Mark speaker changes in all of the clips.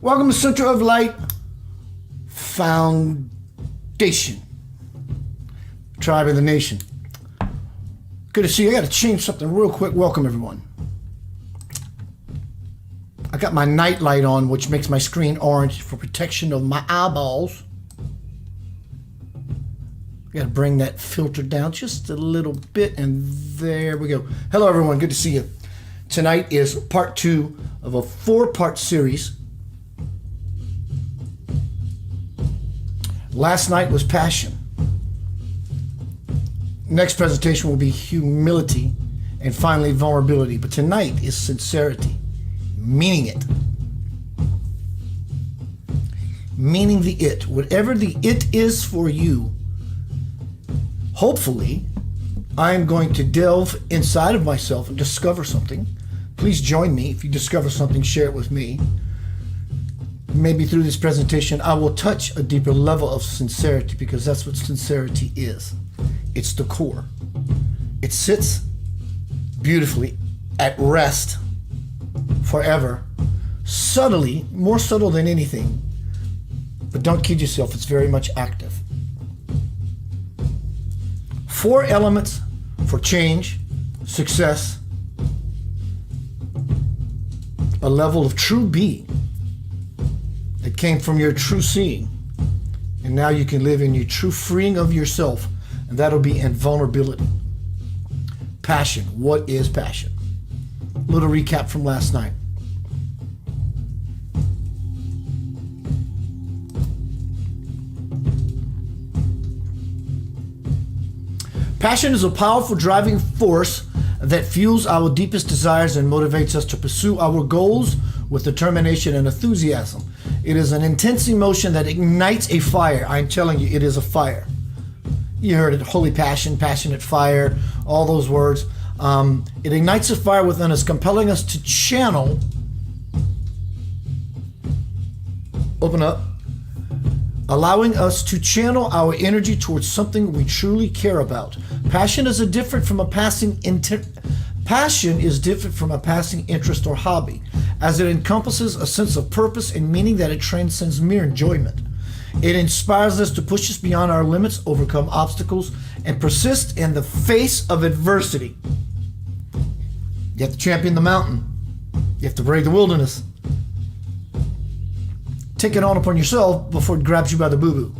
Speaker 1: Welcome to Center of Light Foundation, Tribe of the Nation. Good to see you. I got to change something real quick. Welcome, everyone. I got my night light on, which makes my screen orange for protection of my eyeballs. Got to bring that filter down just a little bit, and there we go. Hello, everyone. Good to see you. Tonight is part 2 of a 4-part series. Last night was passion. Next presentation will be humility, and finally vulnerability. But tonight is sincerity, meaning it. Meaning the it. Whatever the it is for you, hopefully, I'm going to delve inside of myself and discover something. Please join me. If you discover something, share it with me. Maybe through this presentation, I will touch a deeper level of sincerity, because that's what sincerity is. It's the core. It sits beautifully at rest forever, subtly, more subtle than anything. But don't kid yourself, it's very much active. 4 elements for change, success, a level of true being. It came from your true seeing. And now you can live in your true freeing of yourself. And that'll be in vulnerability. Passion. What is passion? A little recap from last night. Passion is a powerful driving force that fuels our deepest desires and motivates us to pursue our goals with determination and enthusiasm. It is an intense emotion that ignites a fire. I'm telling you, it is a fire. You heard it, holy passion, passionate fire, all those words. It ignites a fire within us, compelling us to channel, open up, allowing us to channel our energy towards something we truly care about. Passion is different from a passing interest or hobby, as it encompasses a sense of purpose and meaning that it transcends mere enjoyment. It inspires us to push us beyond our limits, overcome obstacles, and persist in the face of adversity. You have to champion the mountain. You have to brave the wilderness. Take it on upon yourself before it grabs you by the boo-boo,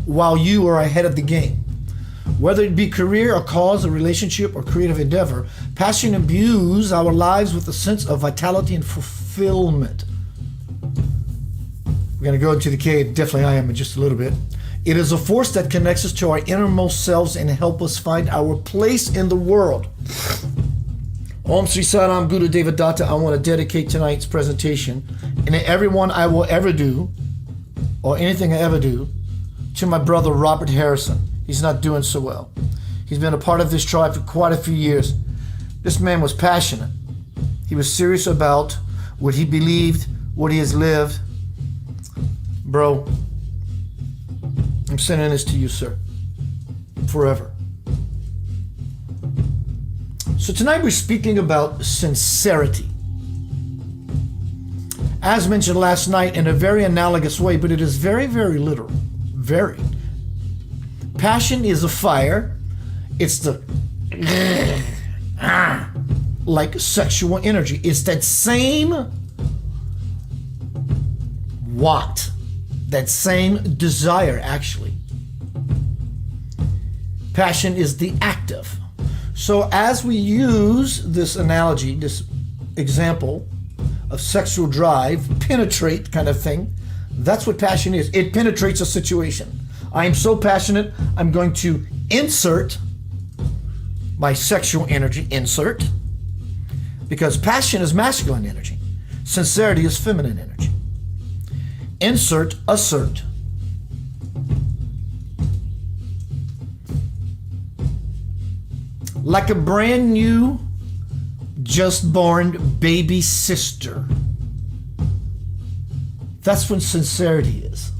Speaker 1: while you are ahead of the game. Whether it be career, a cause, a relationship, or creative endeavor, passion imbues our lives with a sense of vitality and fulfillment. We're going to go into the cave. Definitely I am in just a little bit. It is a force that connects us to our innermost selves and help us find our place in the world. Om Sri Saram Guru Deva Datta. I want to dedicate tonight's presentation and everyone I will ever do, or anything I ever do, to my brother Robert Harrison. He's not doing so well. He's been a part of this tribe for quite a few years. This man was passionate. He was serious about what he believed, what he has lived. Bro, I'm sending this to you, sir, forever. So tonight we're speaking about sincerity. As mentioned last night in a very analogous way, but it is very, very literal. Very. Passion is a fire. It's the like sexual energy. It's that same want, that same desire, actually. Passion is the active. So as we use this analogy, this example of sexual drive, penetrate kind of thing, that's what passion is. It penetrates a situation. I am so passionate, I'm going to insert my sexual energy, because passion is masculine energy. Sincerity is feminine energy. Insert, assert. Like a brand new, just born baby sister. That's when sincerity is.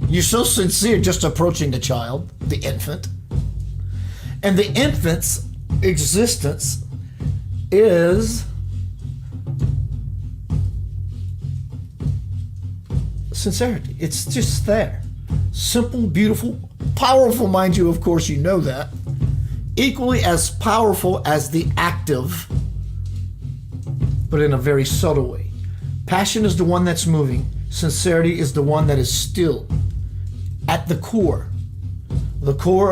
Speaker 1: You're so sincere just approaching the child, the infant. And the infant's existence is sincerity. It's just there. Simple, beautiful, powerful, mind you, of course, you know that. Equally as powerful as the active, but in a very subtle way. Passion is the one that's moving. Sincerity is the one that is still at the core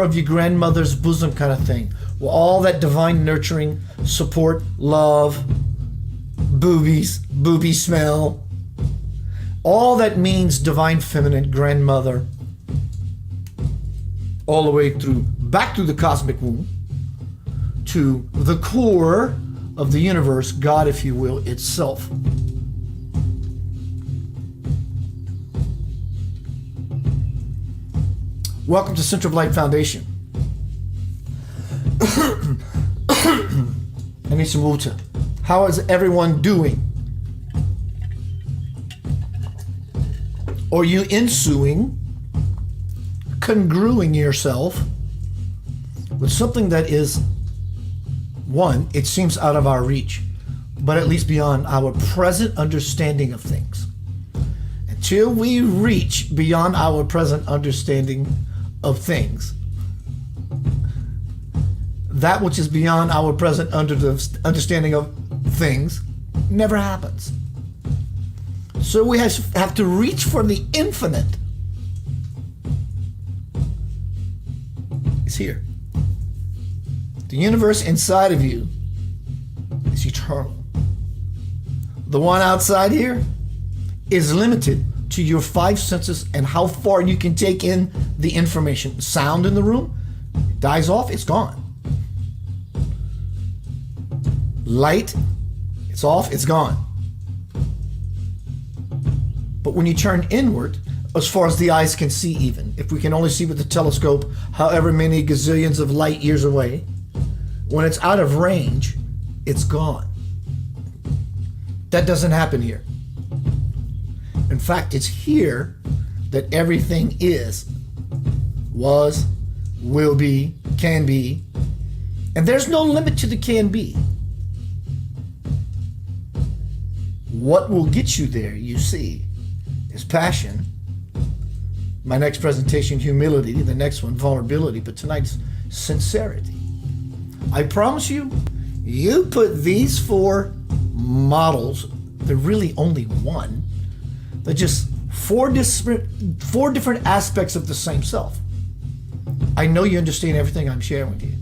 Speaker 1: of your grandmother's bosom kind of thing. Well, all that divine nurturing, support, love, booby smell, all that means divine feminine grandmother, all the way through, back through the cosmic womb, to the core of the universe, God, if you will, itself. Welcome to Center of Light Foundation. I need some water. How is everyone doing? Are you ensuing, congruing yourself with something that is, one, it seems out of our reach, but at least beyond our present understanding of things. Until we reach beyond our present understanding of things, that which is beyond our present understanding of things never happens. So we have to reach for the infinite. It's here. The universe inside of you is eternal. The one outside here is limited to your five senses and how far you can take in the information. Sound in the room, it dies off, it's gone. Light, it's off, it's gone. But when you turn inward, as far as the eyes can see even, if we can only see with the telescope however many gazillions of light years away, when it's out of range, it's gone. That doesn't happen here. In fact, it's here that everything is, was, will be, can be, and there's no limit to the can be. What will get you there, you see, is passion. My next presentation, humility. The next one, vulnerability. But tonight's sincerity. I promise you, you put these four models, they're really only one. They're just four different aspects of the same self. I know you understand everything I'm sharing with you.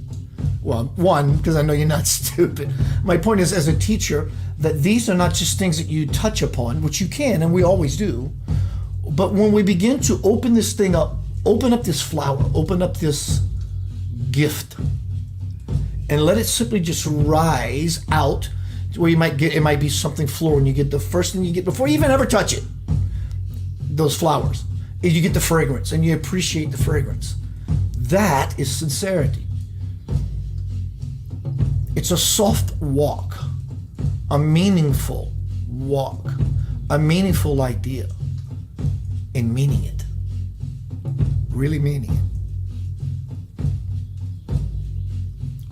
Speaker 1: Well, one, because I know you're not stupid. My point is, as a teacher, that these are not just things that you touch upon, which you can, and we always do. But when we begin to open this thing up, open up this flower, open up this gift, and let it simply just rise out, where you might get, it might be something floral, and you get the first thing you get before you even ever touch it, those flowers. You get the fragrance, and you appreciate the fragrance. That is sincerity. It's a soft walk, a meaningful walk, a meaningful idea, and meaning it, really meaning it.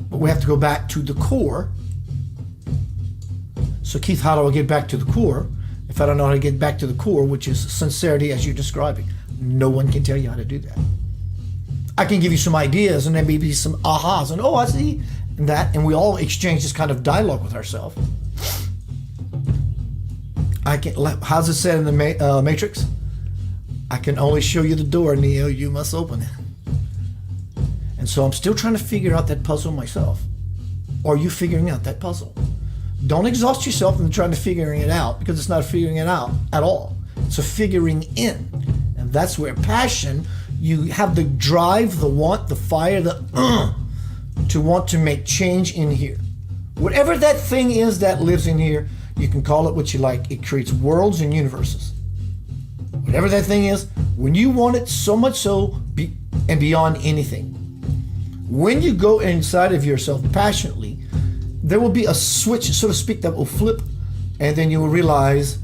Speaker 1: But we have to go back to the core. So Keith, how do I get back to the core? If I don't know how to get back to the core, which is sincerity as you're describing, no one can tell you how to do that. I can give you some ideas and then maybe some ahas and oh, I see that, and we all exchange this kind of dialogue with ourselves. I can. How's it said in the Matrix? I can only show you the door, Neo. You must open it. And so I'm still trying to figure out that puzzle myself. Or are you figuring out that puzzle? Don't exhaust yourself in trying to figuring it out, because it's not figuring it out at all. It's a figuring in. And that's where passion, you have the drive, the want, the fire, to want to make change in here. Whatever that thing is that lives in here, you can call it what you like. It creates worlds and universes. Whatever that thing is, when you want it so much so and beyond anything, when you go inside of yourself passionately, there will be a switch, so to speak, that will flip, and then you will realize,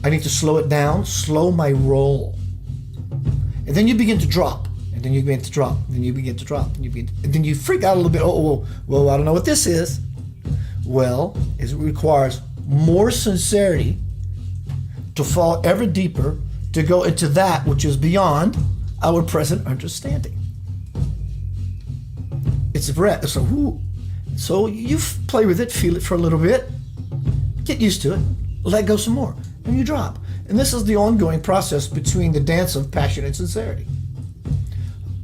Speaker 1: I need to slow it down, slow my roll. And then you begin to drop, and then you begin to drop, and then you begin to drop, and then you freak out a little bit. Well, I don't know what this is. Well, it requires more sincerity to fall ever deeper, to go into that which is beyond our present understanding. It's a breath. So you play with it, feel it for a little bit, get used to it, let go some more, and you drop. And this is the ongoing process between the dance of passion and sincerity.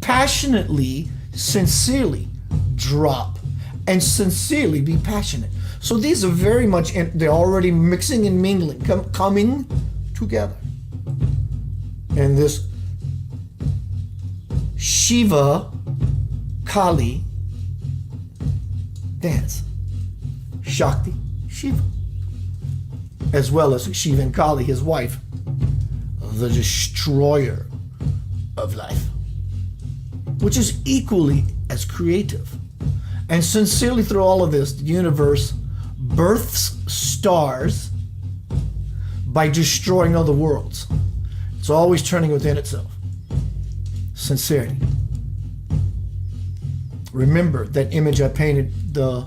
Speaker 1: Passionately, sincerely drop, and sincerely be passionate. So these are very much, they're already mixing and mingling, coming together. And this Shiva Kali dance. Shakti, Shiva. As well as Shiva and Kali, his wife, the destroyer of life, which is equally as creative. And sincerely through all of this, the universe births stars by destroying other worlds. It's always turning within itself. Sincerity. Remember that image I painted, the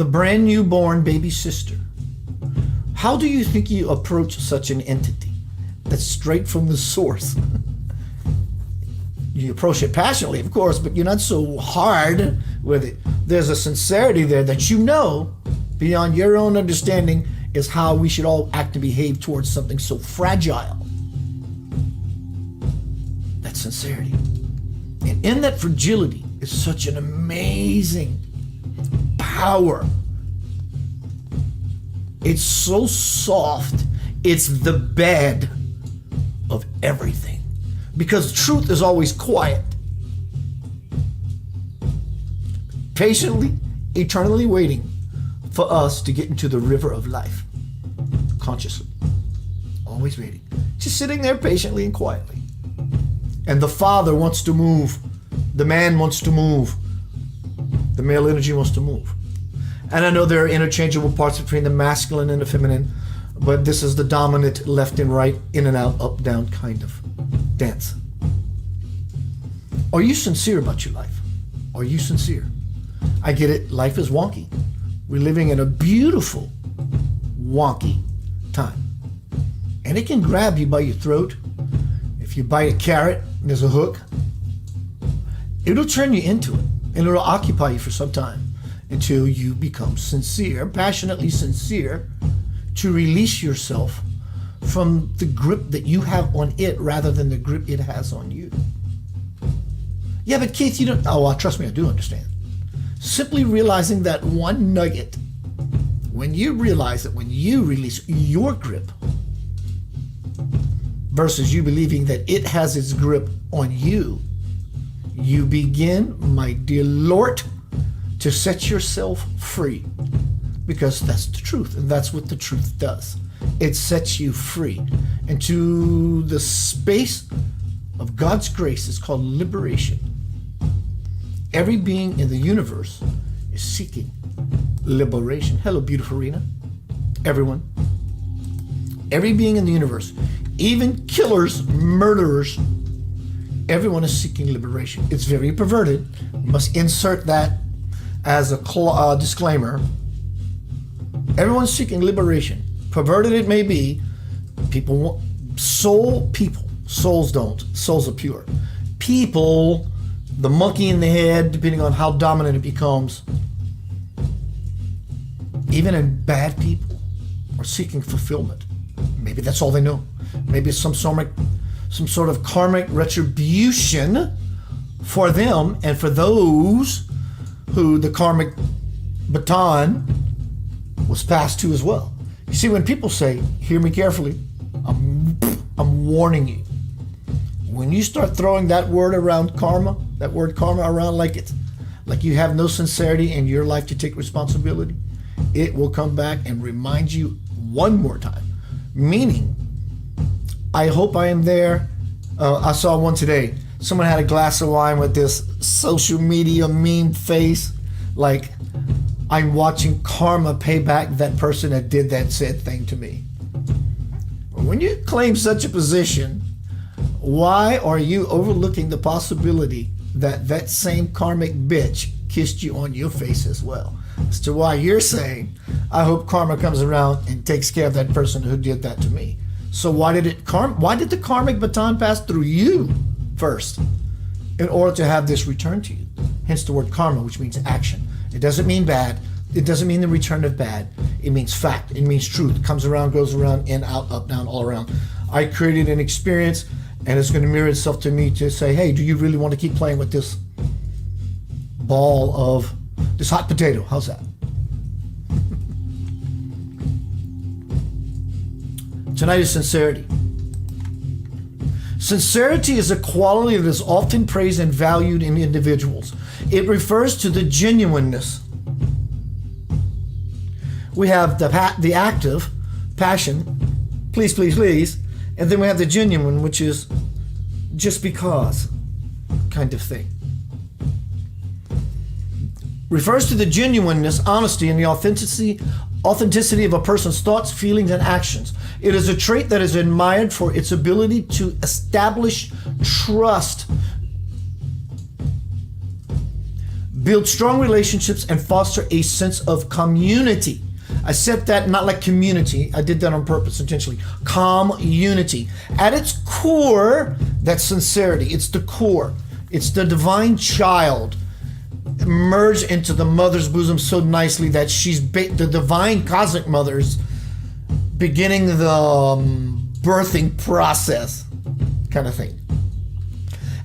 Speaker 1: brand new born baby sister. How do you think you approach such an entity that's straight from the source? You approach it passionately, of course, but you're not so hard with it. There's a sincerity there that you know beyond your own understanding is how we should all act and behave towards something so fragile. That's sincerity. And in that fragility is such an amazing power. It's so soft. It's the bed of everything. Because truth is always quiet. Patiently, eternally waiting for us to get into the river of life. Consciously. Always waiting. Just sitting there patiently and quietly. And the father wants to move. The man wants to move. The male energy wants to move. And I know there are interchangeable parts between the masculine and the feminine, but this is the dominant left and right, in and out, up, down kind of dance. Are you sincere about your life? Are you sincere? I get it. Life is wonky. We're living in a beautiful, wonky time. And it can grab you by your throat. If you bite a carrot, there's a hook. It'll turn you into it, and it'll occupy you for some time until you become sincere, passionately sincere, to release yourself from the grip that you have on it rather than the grip it has on you. Yeah, but Keith, you don't... Oh, well, trust me, I do understand. Simply realizing that one nugget, when you realize that when you release your grip versus you believing that it has its grip on you, you begin, my dear Lord, to set yourself free. Because that's the truth, and that's what the truth does. It sets you free into the space of God's grace. It's called liberation. Every being in the universe is seeking liberation. Hello, beautiful Rena. Everyone. Every being in the universe, even killers, murderers, everyone is seeking liberation. It's very perverted. We must insert that as a disclaimer. Everyone's seeking liberation. Perverted it may be. People want souls don't. Souls are pure. People, the monkey in the head, depending on how dominant it becomes, even in bad people, are seeking fulfillment. Maybe that's all they know. Maybe it's some sort of karmic retribution for them and for those who the karmic baton was passed to as well. You see, when people say, hear me carefully, I'm warning you. When you start throwing that word around karma, that word karma around like you have no sincerity in your life to take responsibility, it will come back and remind you one more time. Meaning, I hope I am there. I saw one today. Someone had a glass of wine with this social media meme face, like, I'm watching karma pay back that person that did that said thing to me. When you claim such a position, why are you overlooking the possibility that that same karmic bitch kissed you on your face as well? As to why you're saying, I hope karma comes around and takes care of that person who did that to me. So why did the karmic baton pass through you first in order to have this return to you? Hence the word karma, which means action. It doesn't mean bad. It doesn't mean the return of bad. It means fact. It means truth. It comes around, goes around, in, out, up, down, all around. I created an experience, and it's going to mirror itself to me to say, hey, do you really want to keep playing with this ball of this hot potato? How's that? Tonight is sincerity. Sincerity is a quality that is often praised and valued in individuals. It refers to the genuineness. We have the active, passion, please, please, please, and then we have the genuine, which is just because kind of thing. Refers to the genuineness, honesty, and the authenticity of a person's thoughts, feelings, and actions. It is a trait that is admired for its ability to establish trust, build strong relationships, and foster a sense of community. I said that not like community. I did that on purpose, intentionally. Community. At its core, that's sincerity. It's the core. It's the divine child merged into the mother's bosom so nicely that she's the divine cosmic mother's beginning the birthing process kind of thing.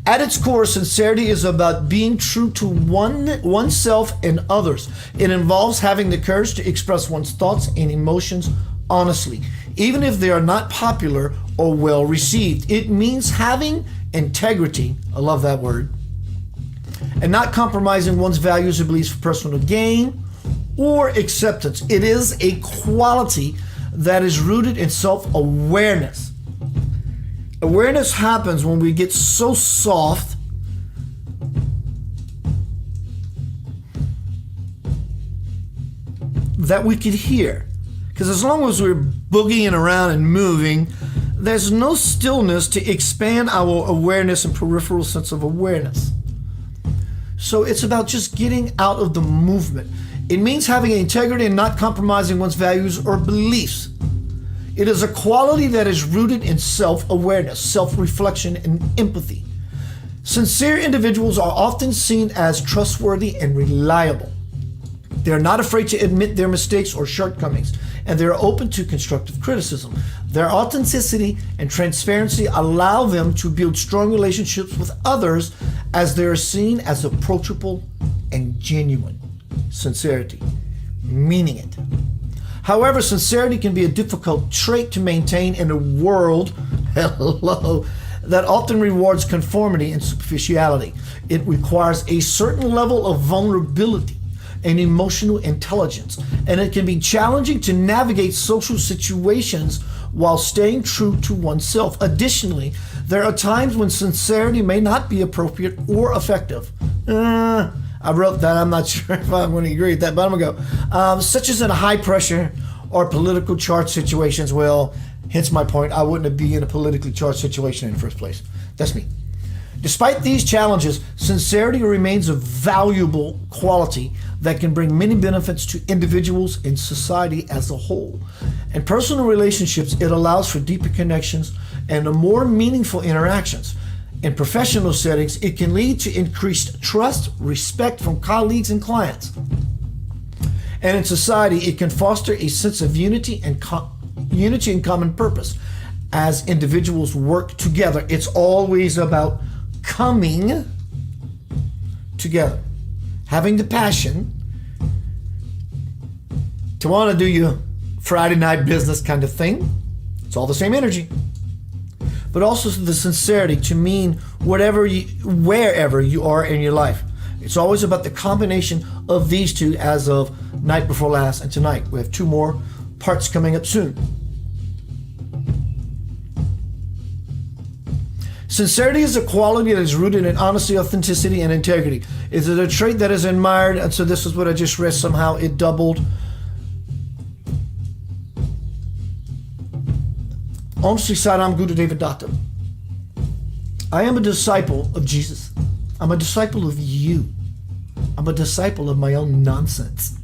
Speaker 1: At its core, sincerity is about being true to oneself and others. It involves having the courage to express one's thoughts and emotions honestly, even if they are not popular or well received. It means having integrity, I love that word, and not compromising one's values or beliefs for personal gain or acceptance. It is a quality that is rooted in self-awareness. Awareness happens when we get so soft that we could hear. Because as long as we're boogieing around and moving, there's no stillness to expand our awareness and peripheral sense of awareness. So it's about just getting out of the movement. It means having integrity and not compromising one's values or beliefs. It is a quality that is rooted in self-awareness, self-reflection, and empathy. Sincere individuals are often seen as trustworthy and reliable. They are not afraid to admit their mistakes or shortcomings, and they are open to constructive criticism. Their authenticity and transparency allow them to build strong relationships with others as they are seen as approachable and genuine. Sincerity, meaning it. However, sincerity can be a difficult trait to maintain in a world, that often rewards conformity and superficiality. It requires a certain level of vulnerability and emotional intelligence, and it can be challenging to navigate social situations while staying true to oneself. Additionally, there are times when sincerity may not be appropriate or effective. I wrote that. I'm not sure if I'm going to agree with that, but I'm going to go. Such as in high pressure or political charged situations. Well, hence my point. I wouldn't be in a politically charged situation in the first place. That's me. Despite these challenges, sincerity remains a valuable quality that can bring many benefits to individuals and society as a whole. In personal relationships, it allows for deeper connections and more meaningful interactions. In professional settings, it can lead to increased trust, respect from colleagues and clients. And in society, it can foster a sense of unity and common purpose. As individuals work together, it's always about coming together, having the passion to want to do your Friday night business kind of thing. It's all the same energy. But also the sincerity to mean wherever you are in your life. It's always about the combination of these two as of night before last and tonight. We have 2 more parts coming up soon. Sincerity is a quality that is rooted in honesty, authenticity, and integrity. Is it a trait that is admired? And so this is what I just read. Somehow it doubled. Om Sri Saram Guru Deva Datta. I am a disciple of Jesus. I'm a disciple of you. I'm a disciple of my own nonsense.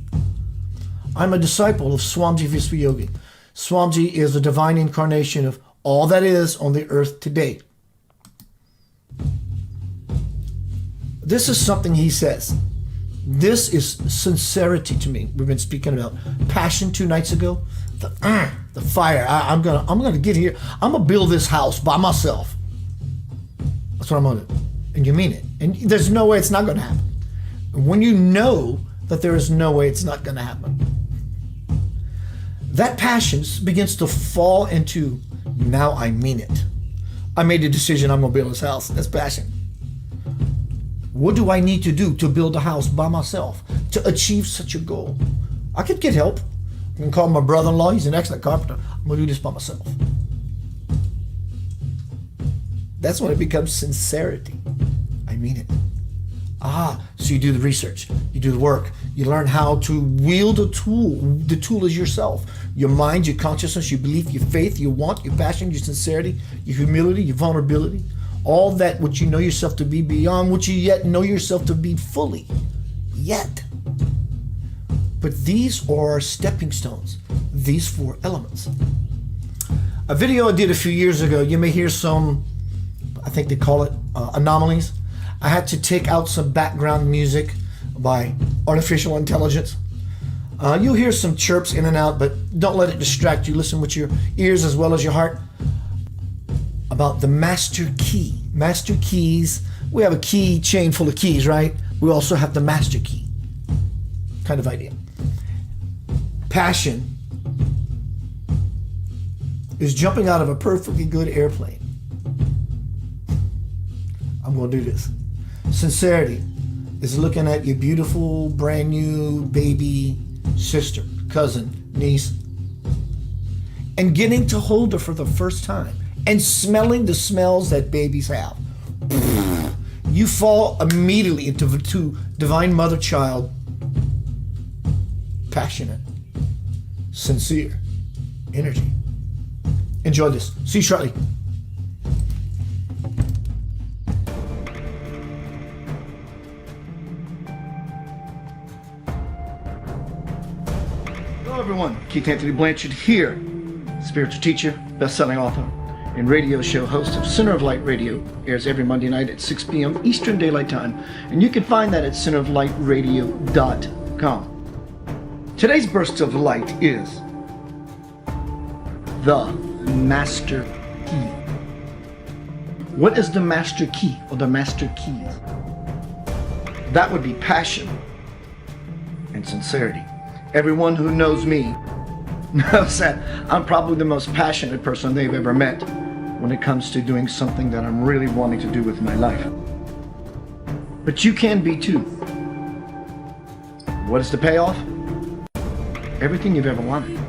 Speaker 1: I'm a disciple of Swamiji Visvayogi. Swamiji is a divine incarnation of all that is on the earth today. This is something he says. This is sincerity to me. We've been speaking about passion 2 nights ago. The fire. I'm gonna get here. I'm gonna build this house by myself. That's what I'm gonna do. And you mean it. And there's no way it's not gonna happen. When you know that there is no way it's not gonna happen, that passion begins to fall into, now I mean it. I made a decision, I'm gonna build this house. That's passion. What do I need to do to build a house by myself, to achieve such a goal? I could get help. I can call my brother-in-law, he's an excellent carpenter. I'm gonna do this by myself. That's when it becomes sincerity. I mean it. So you do the research, you do the work, you learn how to wield a tool. The tool is yourself. Your mind, your consciousness, your belief, your faith, your want, your passion, your sincerity, your humility, your vulnerability. All that which you know yourself to be, beyond what you yet know yourself to be fully. Yet. But these are stepping stones. These 4 elements. A video I did a few years ago, you may hear some, I think they call it anomalies. I had to take out some background music by artificial intelligence. You'll hear some chirps in and out, but don't let it distract you. Listen with your ears as well as your heart. About the master key. Master keys. We have a key chain full of keys, right? We also have the master key. Kind of idea. Passion is jumping out of a perfectly good airplane. I'm going to do this. Sincerity is looking at your beautiful, brand new baby sister, cousin, niece, and getting to hold her for the first time and smelling the smells that babies have. You fall immediately into divine mother-child, passionate, sincere energy. Enjoy this. See you shortly. Hello everyone, Keith Anthony Blanchard here, spiritual teacher, best-selling author, and radio show host of Center of Light Radio. Airs every Monday night at 6 p.m. Eastern Daylight Time, and you can find that at centeroflightradio.com. Today's burst of light is the master key. What is the master key or the master keys? That would be passion and sincerity. Everyone who knows me knows that I'm probably the most passionate person they've ever met when it comes to doing something that I'm really wanting to do with my life. But you can be too. What is the payoff? Everything you've ever wanted.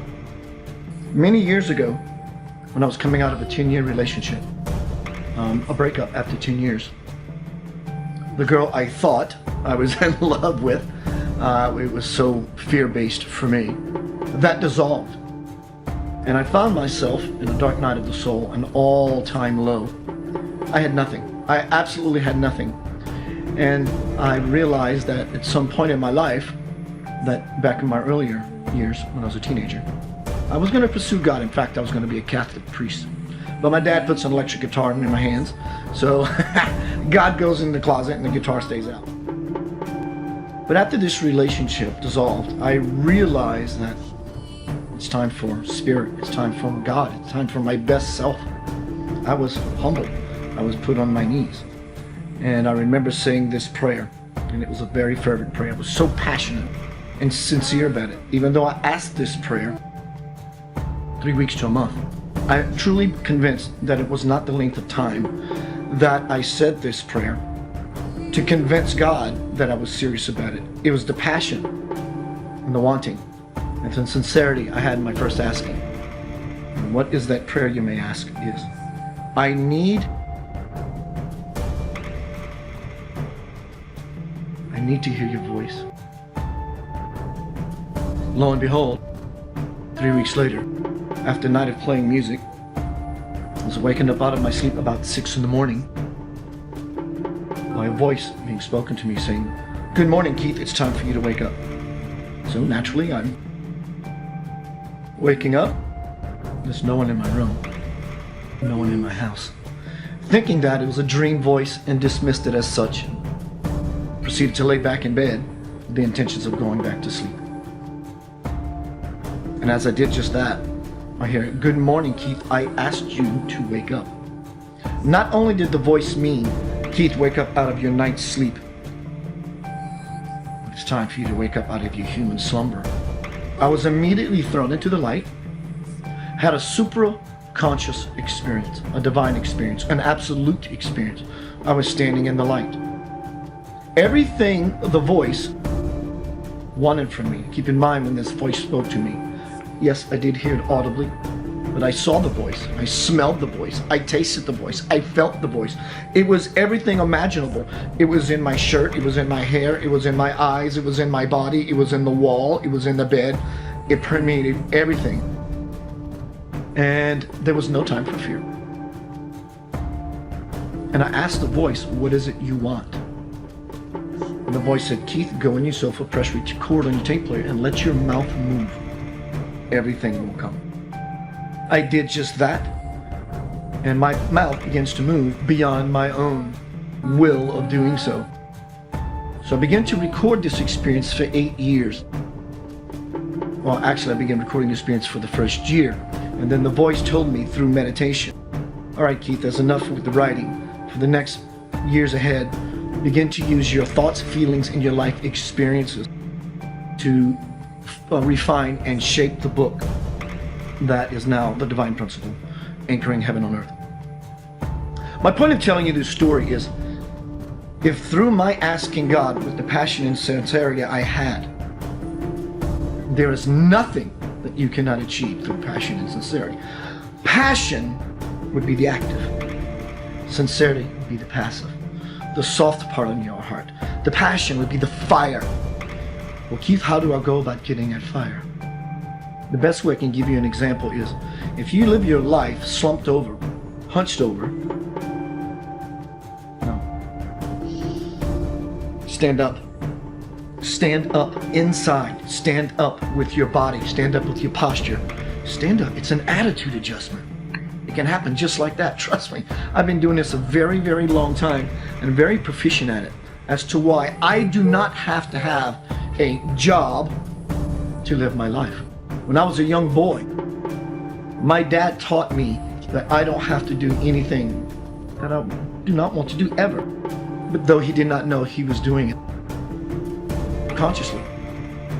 Speaker 1: Many years ago, when I was coming out of a 10-year relationship, a breakup after 10 years, the girl I thought I was in love with, it was so fear-based for me, that dissolved. And I found myself in a dark night of the soul, an all-time low. I had nothing. I absolutely had nothing. And I realized that at some point in my life, that back in my earlier years when I was a teenager, I was going to pursue God. In fact, I was going to be a Catholic priest. But my dad puts an electric guitar in my hands, so God goes in the closet and the guitar stays out. But after this relationship dissolved, I realized that it's time for spirit, it's time for God, it's time for my best self. I was humbled. I was put on my knees. And I remember saying this prayer, and it was a very fervent prayer. I was so passionate and sincere about it. Even though I asked this prayer 3 weeks to a month, I'm truly convinced that it was not the length of time that I said this prayer to convince God that I was serious about it. It was the passion and the wanting and the sincerity I had in my first asking. And what is that prayer, you may ask, is I need to hear your voice. Lo and behold, 3 weeks later, after a night of playing music, I was waking up out of my sleep about 6 in the morning by a voice being spoken to me saying, "Good morning, Keith, it's time for you to wake up." So naturally, I'm waking up. There's no one in my room. No one in my house. Thinking that it was a dream voice and dismissed it as such, proceeded to lay back in bed with the intentions of going back to sleep. And as I did just that, I hear, "Good morning, Keith. I asked you to wake up." Not only did the voice mean, "Keith, wake up out of your night's sleep. It's time for you to wake up out of your human slumber." I was immediately thrown into the light, had a supra-conscious experience, a divine experience, an absolute experience. I was standing in the light. Everything the voice wanted from me, keep in mind when this voice spoke to me, yes, I did hear it audibly, but I saw the voice, I smelled the voice, I tasted the voice, I felt the voice. It was everything imaginable. It was in my shirt, it was in my hair, it was in my eyes, it was in my body, it was in the wall, it was in the bed. It permeated everything. And there was no time for fear. And I asked the voice, "What is it you want?" And the voice said, "Keith, go in your sofa, press record on your tape player, and let your mouth move. Everything will come." I did just that, and my mouth begins to move beyond my own will of doing so. So I began to record this experience for 8 years. Well, actually, I began recording the experience for the first year, and then the voice told me through meditation, "All right, Keith, that's enough with the writing. For the next years ahead, begin to use your thoughts, feelings, and your life experiences to refine and shape the book that is now the divine principle, anchoring heaven on earth." My point of telling you this story is, if through my asking God with the passion and sincerity I had, there is nothing that you cannot achieve through passion and sincerity. Passion would be the active. Sincerity would be the passive, the soft part in your heart. The passion would be the fire. Well, Keith, how do I go about getting that fire? The best way I can give you an example is, if you live your life slumped over, hunched over, no. Stand up. Stand up inside. Stand up with your body. Stand up with your posture. Stand up. It's an attitude adjustment. It can happen just like that. Trust me. I've been doing this a very, very long time and very proficient at it, as to why I do not have to have a job to live my life. When I was a young boy, my dad taught me that I don't have to do anything that I do not want to do ever. But though he did not know he was doing it consciously,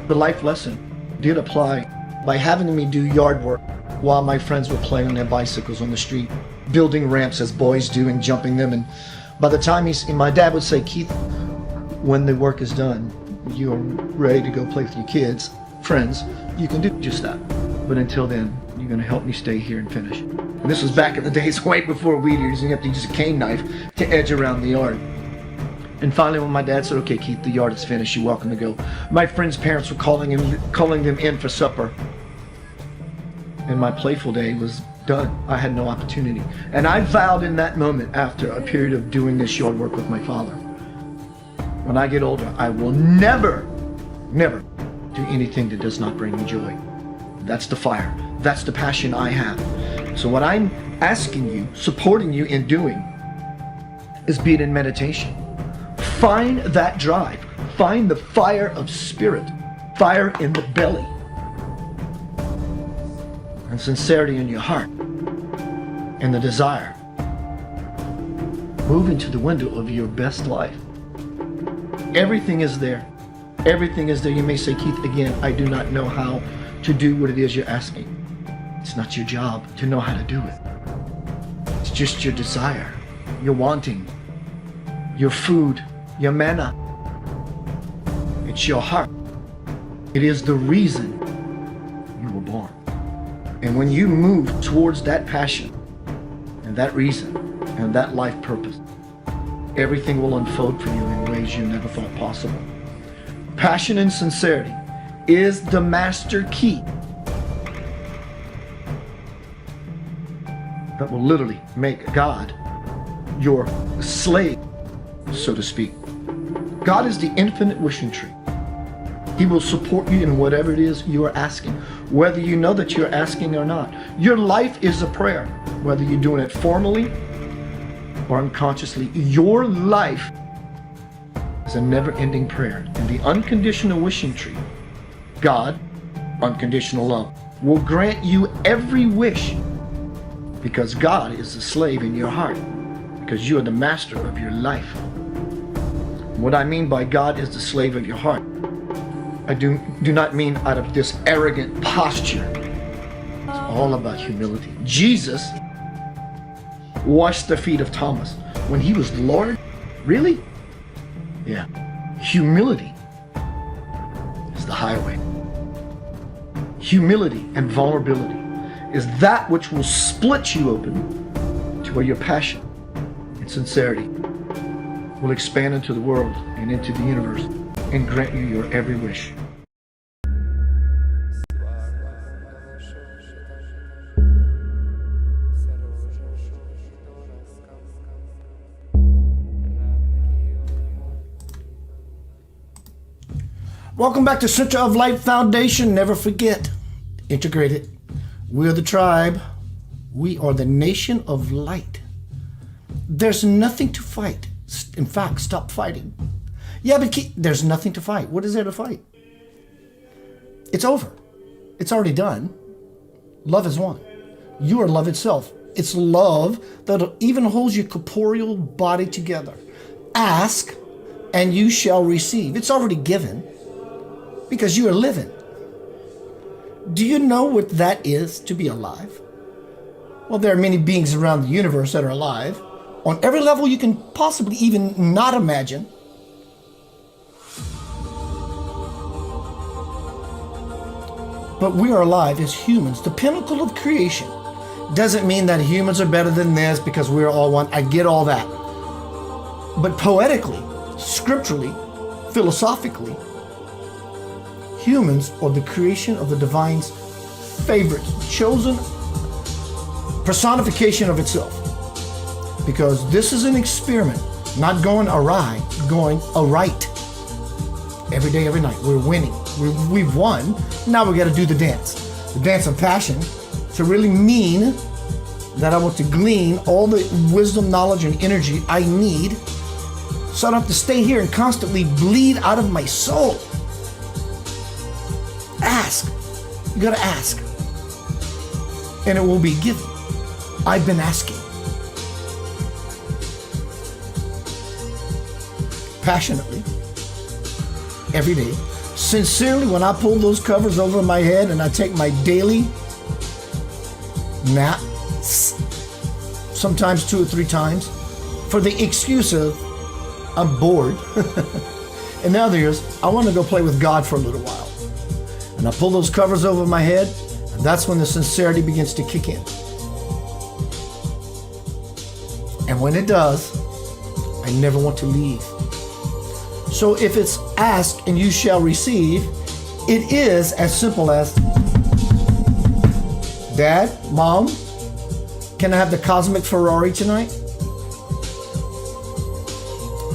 Speaker 1: the life lesson did apply by having me do yard work while my friends were playing on their bicycles on the street, building ramps as boys do and jumping them. And by the time my dad would say, "Keith, when the work is done, you're ready to go play with your kids, friends, you can do just that. But until then, you're going to help me stay here and finish." And this was back in the days way before weed eaters, and you have to use a cane knife to edge around the yard. And finally, when my dad said, "Okay, Keith, the yard is finished, you're welcome to go," my friends' parents were calling them in for supper. And my playful day was done. I had no opportunity. And I vowed in that moment, after a period of doing this yard work with my father, when I get older, I will never do anything that does not bring me joy. That's the fire. That's the passion I have. So what I'm asking you, supporting you in doing, is be it in meditation. Find that drive. Find the fire of spirit, fire in the belly, and sincerity in your heart, and the desire. Move into the window of your best life. Everything is there. Everything is there. You may say, "Keith, again, I do not know how to do what it is you're asking." It's not your job to know how to do it. It's just your desire, your wanting, your food, your manna. It's your heart. It is the reason you were born. And when you move towards that passion and that reason and that life purpose, everything will unfold for you in ways you never thought possible. Passion and sincerity is the master key that will literally make God your slave, so to speak. God is the infinite wishing tree. He will support you in whatever it is you are asking, whether you know that you're asking or not. Your life is a prayer. whether you're doing it formally or unconsciously. Your life is a never-ending prayer. And the unconditional wishing tree, God, unconditional love, will grant you every wish, because God is the slave in your heart, because you are the master of your life. What I mean by God is the slave of your heart, I do not mean out of this arrogant posture. It's all about humility. Jesus washed the feet of Thomas when he was Lord. Really? Yeah. Humility is the highway. Humility and vulnerability is that which will split you open to where your passion and sincerity will expand into the world and into the universe and grant you your every wish. Welcome back to Center of Light Foundation. Never forget, integrate it. We're the tribe. We are the nation of light. There's nothing to fight. In fact, stop fighting. Yeah, but there's nothing to fight. What is there to fight? It's over. It's already done. Love is one. You are love itself. It's love that even holds your corporeal body together. Ask and you shall receive. It's already given because you are living. Do you know what that is to be alive? Well, there are many beings around the universe that are alive on every level you can possibly even not imagine. But we are alive as humans, the pinnacle of creation. Doesn't mean that humans are better than this because we're all one. I get all that. But poetically, scripturally, philosophically, humans are the creation of the divine's favorite, chosen personification of itself. Because this is an experiment, not going awry, going aright. Every day, every night, we're winning. We've won. Now we got to do the dance of passion, to really mean that I want to glean all the wisdom, knowledge, and energy I need, so I don't have to stay here and constantly bleed out of my soul. Ask. You got to ask, and it will be given. I've been asking. Passionately, every day, sincerely, when I pull those covers over my head and I take my daily nap, sometimes 2 or 3 times, for the excuse of I'm bored. And the other is I want to go play with God for a little while. And I pull those covers over my head, and that's when the sincerity begins to kick in. And when it does, I never want to leave. So if it's ask and you shall receive, it is as simple as, Dad, Mom, can I have the cosmic Ferrari tonight?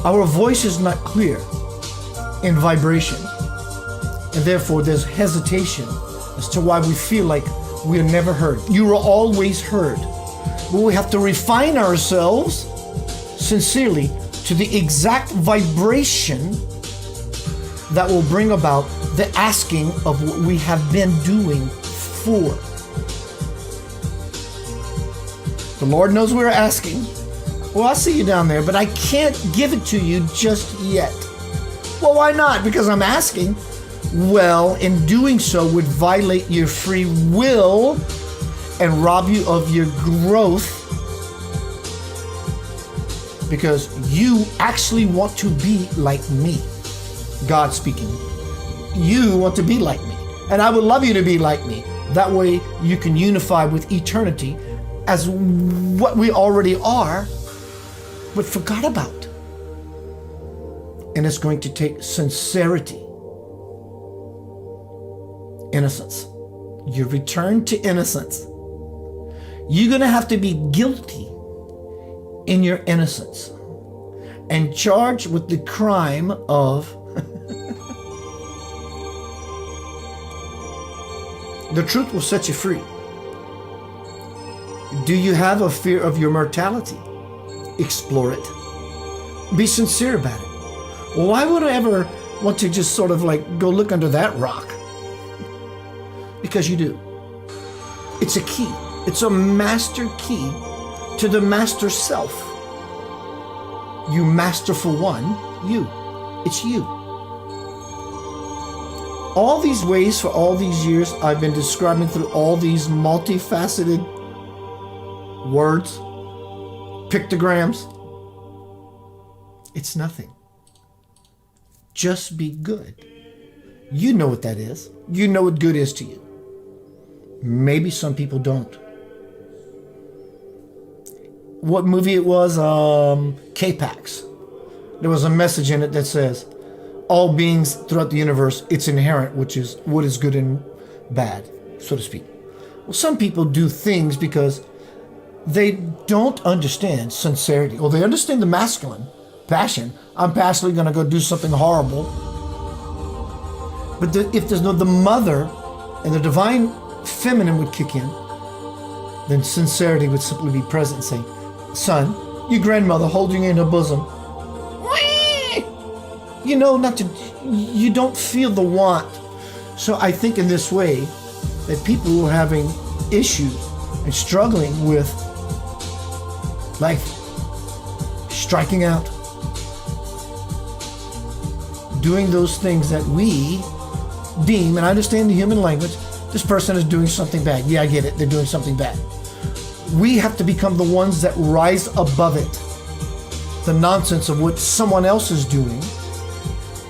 Speaker 1: Our voice is not clear in vibration, and therefore there's hesitation as to why we feel like we are never heard. You are always heard. But we have to refine ourselves sincerely to the exact vibration that will bring about the asking of what we have been doing for. The Lord knows we're asking. Well, I see you down there, but I can't give it to you just yet. Well, why not? Because I'm asking. Well, in doing so would violate your free will and rob you of your growth, because you actually want to be like me. God speaking. You want to be like me, and I would love you to be like me. That way you can unify with eternity as what we already are, but forgot about. And it's going to take sincerity, innocence. You return to innocence. You're going to have to be guilty in your innocence and charged with the crime of the truth will set you free. Do you have a fear of your mortality? Explore it. Be sincere about it. Well, why would I ever want to just sort of like go look under that rock? Because you do. It's a key. It's a master key to the master self. You masterful one, you. It's you. All these ways for all these years I've been describing through all these multifaceted words, pictograms, it's nothing. Just be good. You know what that is. You know what good is to you. Maybe some people don't. What movie it was? K-Pax. There was a message in it that says, all beings throughout the universe, it's inherent, which is what is good and bad, so to speak. Well, some people do things because they don't understand sincerity, or they understand the masculine passion. I'm passionately going to go do something horrible. But if there's the mother and the divine feminine would kick in, then sincerity would simply be present and say, son, your grandmother holding you in her bosom. You know, you don't feel the want. So I think in this way that people who are having issues and struggling with life, striking out, doing those things that we deem, and I understand the human language, this person is doing something bad. Yeah, I get it. They're doing something bad. We have to become the ones that rise above it. The nonsense of what someone else is doing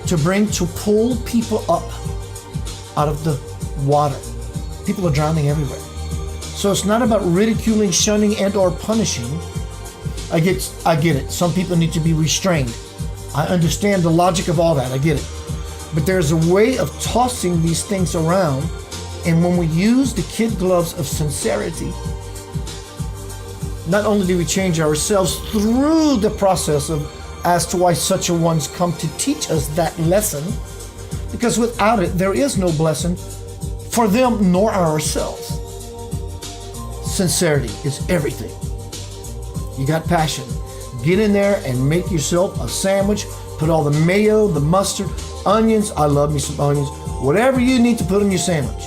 Speaker 1: to pull people up out of the water. People are drowning everywhere. So it's not about ridiculing, shunning, and or punishing. I get it. Some people need to be restrained. I understand the logic of all that. I get it. But there's a way of tossing these things around. And when we use the kid gloves of sincerity, not only do we change ourselves through the process of as to why such a ones come to teach us that lesson, because without it, there is no blessing for them nor ourselves. Sincerity is everything. You got passion. Get in there and make yourself a sandwich. Put all the mayo, the mustard, onions. I love me some onions. Whatever you need to put in your sandwich.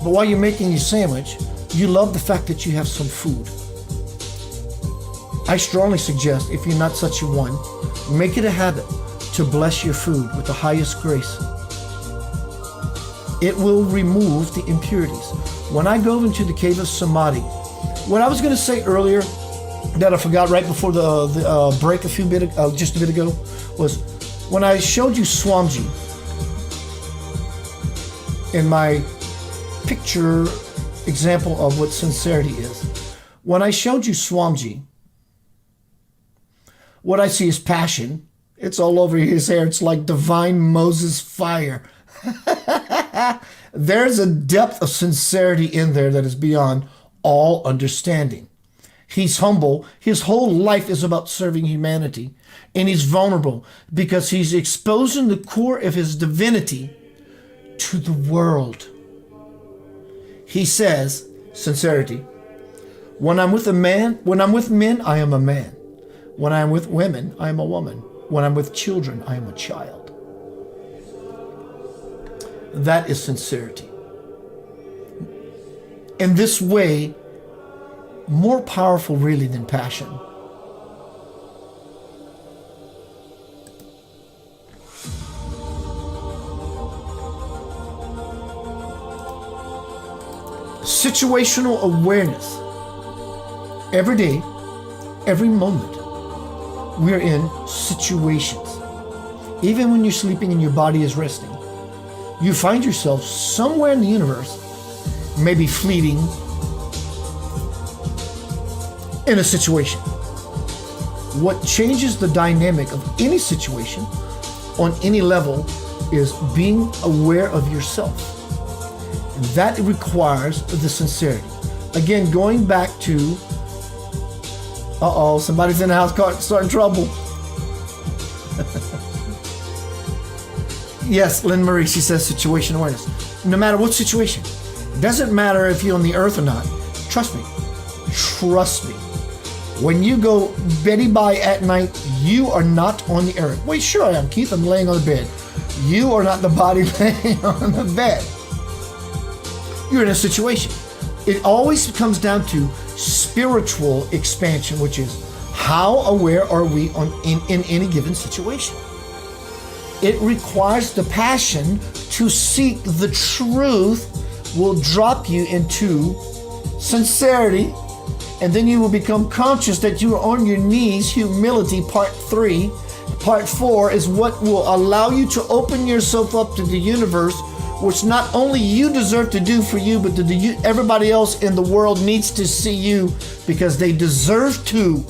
Speaker 1: But while you're making your sandwich, you love the fact that you have some food. I strongly suggest, if you're not such a one, make it a habit to bless your food with the highest grace. It will remove the impurities. When I go into the cave of Samadhi, what I was going to say earlier that I forgot right before the break just a bit ago was when I showed you Swamiji in my picture example of what sincerity is. When I showed you Swamiji, what I see is passion. It's all over his hair. It's like divine Moses fire. There's a depth of sincerity in there that is beyond all understanding. He's humble. His whole life is about serving humanity. And he's vulnerable because he's exposing the core of his divinity to the world. He says, sincerity, when I'm with men, I am a man. When I am with women, I am a woman. When I'm with children, I am a child. That is sincerity. In this way, more powerful really than passion. Situational awareness. Every day, every moment, we're in situations. Even when you're sleeping and your body is resting, you find yourself somewhere in the universe, maybe fleeting, in a situation. What changes the dynamic of any situation on any level is being aware of yourself. And that requires the sincerity. Again, going back to somebody's in the house starting trouble. Yes, Lynn Marie, she says situation awareness. No matter what situation. It doesn't matter if you're on the earth or not. Trust me. trust me. When you go Betty Bye at night, you are not on the earth. Wait, sure I am, Keith. I'm laying on the bed. You are not the body laying on the bed. You're in a situation. It always comes down to spiritual expansion, which is how aware are we in any given situation. It requires the passion to seek the truth will drop you into sincerity, and then you will become conscious that you are on your knees. Humility, part 3. Part 4 is what will allow you to open yourself up to the universe, which not only you deserve to do for you, but everybody else in the world needs to see you because they deserve to.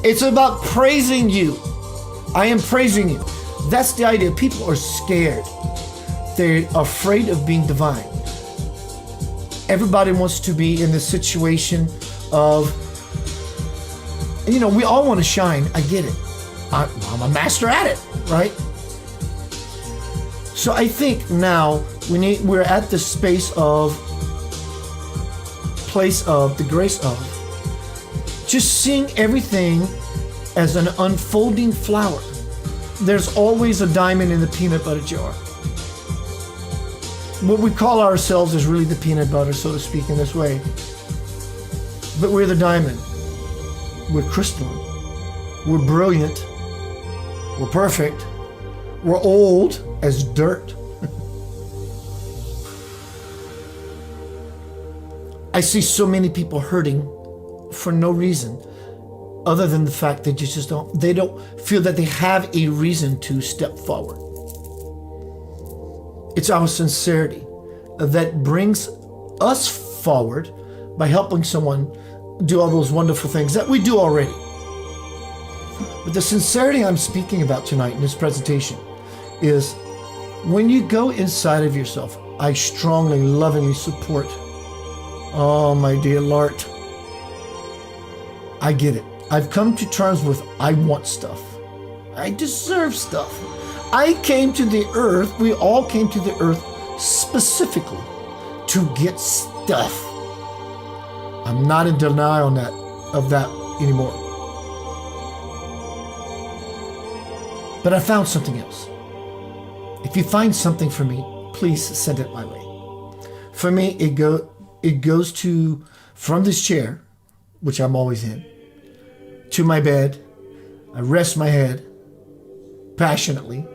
Speaker 1: It's about praising you. I am praising you. That's the idea. People are scared. They're afraid of being divine. Everybody wants to be in this situation of, we all want to shine. I get it. I'm a master at it, right? So I think now we're at the place of the grace of just seeing everything as an unfolding flower. There's always a diamond in the peanut butter jar. What we call ourselves is really the peanut butter, so to speak, in this way. But we're the diamond. We're crystalline. We're brilliant. We're perfect. We're old as dirt. I see so many people hurting for no reason other than the fact that they don't feel that they have a reason to step forward. It's our sincerity that brings us forward by helping someone do all those wonderful things that we do already. But the sincerity I'm speaking about tonight in this presentation is when you go inside of yourself. I strongly, lovingly support. Oh, my dear Lord. I get it. I've come to terms with I want stuff. I deserve stuff. I came to the earth, we all came to the earth specifically to get stuff. I'm not in denial of that anymore. But I found something else. If you find something for me, please send it my way. For me, it goes to from this chair, which I'm always in, to my bed. I rest my head passionately,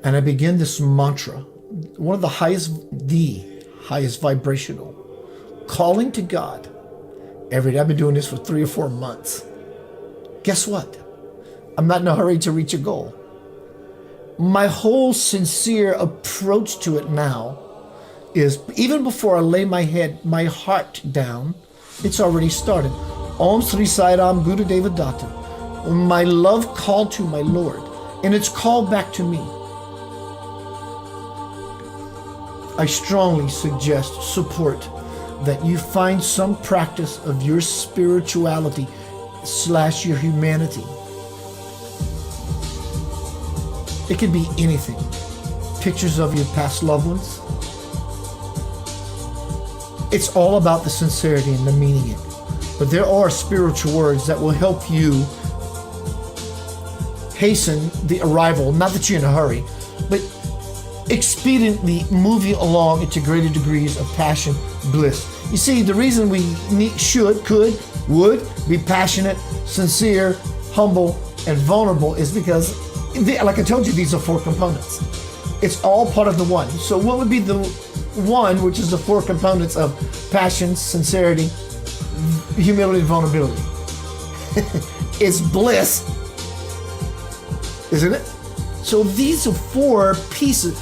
Speaker 1: and I begin this mantra, one of the highest vibrational, calling to God every day. I've been doing this for 3 or 4 months. Guess what? I'm not in a hurry to reach a goal. My whole sincere approach to it now is, even before I lay my heart down, it's already started. Om Sri Sai Ram Guru Deva Datta. My love call to my Lord, and it's called back to me. I strongly support that you find some practice of your spirituality / your humanity. It could be anything. Pictures of your past loved ones. It's all about the sincerity and the meaning it. But there are spiritual words that will help you hasten the arrival, not that you're in a hurry, but expediently moving along into greater degrees of passion, bliss. You see, the reason we would be passionate, sincere, humble, and vulnerable is because, like I told you, these are 4 components. It's all part of the one. So what would be the one, which is the 4 components of passion, sincerity, humility, and vulnerability? It's bliss, isn't it? So these are 4 pieces.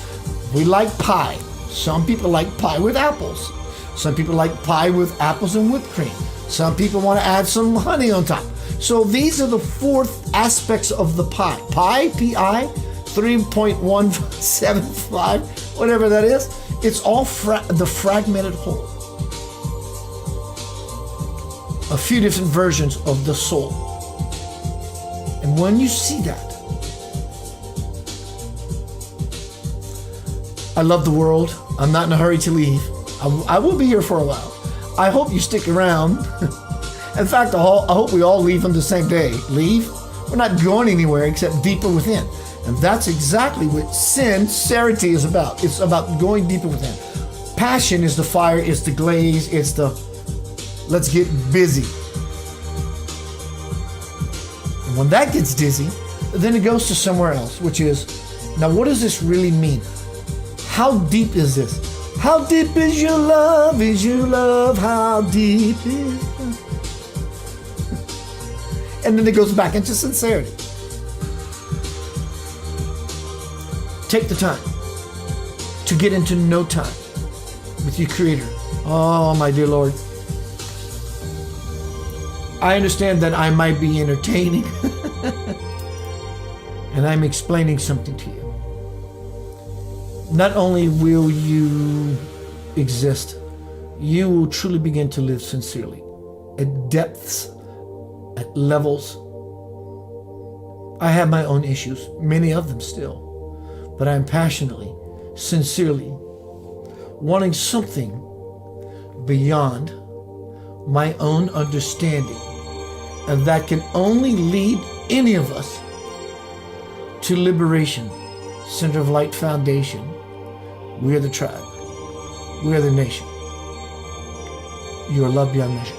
Speaker 1: We like pie. Some people like pie with apples. Some people like pie with apples and whipped cream. Some people want to add some honey on top. So these are the 4 aspects of the pie. Pi, P-I, 3.175, whatever that is. It's all the fragmented whole. A few different versions of the soul. And when you see that, I love the world. I'm not in a hurry to leave. I will be here for a while. I hope you stick around. In fact, I hope we all leave on the same day. Leave? We're not going anywhere except deeper within. And that's exactly what sincerity is about. It's about going deeper within. Passion is the fire, it's the glaze, it's the let's get busy. And when that gets dizzy, then it goes to somewhere else, which is, now what does this really mean? How deep is this? How deep is your love? Is your love? How deep is love? And then it goes back into sincerity. Take the time to get into no time with your Creator. Oh, my dear Lord. I understand that I might be entertaining and I'm explaining something to you. Not only will you exist, you will truly begin to live sincerely at depths, at levels. I have my own issues, many of them still, but I'm passionately, sincerely wanting something beyond my own understanding, and that can only lead any of us to liberation. Center of Light Foundation. We are the tribe. We are the nation. You are loved beyond measure.